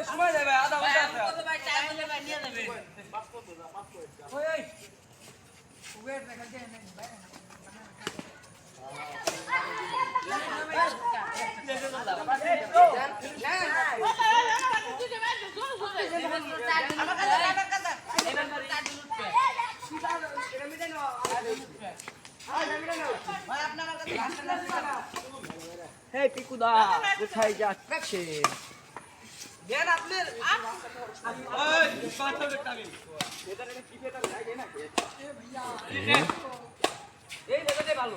সময় যাবে আধা ঘন্টা আছে কত ভাই টাইম হলে ভাই নিয়ে যাবে ওই ওই ওয়েট দেখা যায় না ভাই Hey Pikuda, কোথায় যাচ্ছে? দেন আপনার ওই পাঁচটা টাকা এই জায়গাতে ভালো।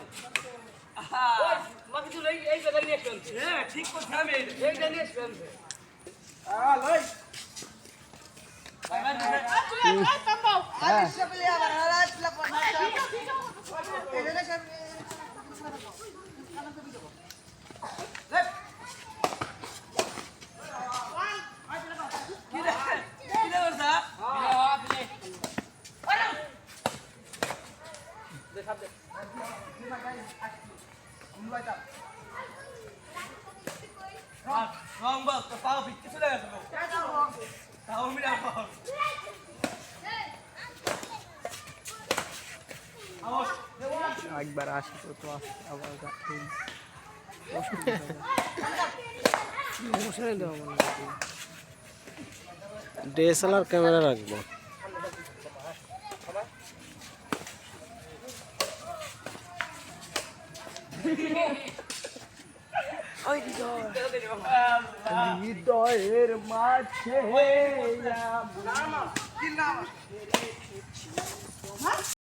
ওই মাকে তুই এই জায়গা নিয়ে চলছে। হ্যাঁ ঠিক কথা আমি এই জায়গা নিয়ে চলছে। লই রং বল তো পাও ফিট কিছু লাগে তো তাও মিলা পাও একবার আসি তো আসি আবার যাচ্ছি ডিএসএলআর ক্যামেরা রাখবো হৃদয়ের মাঝে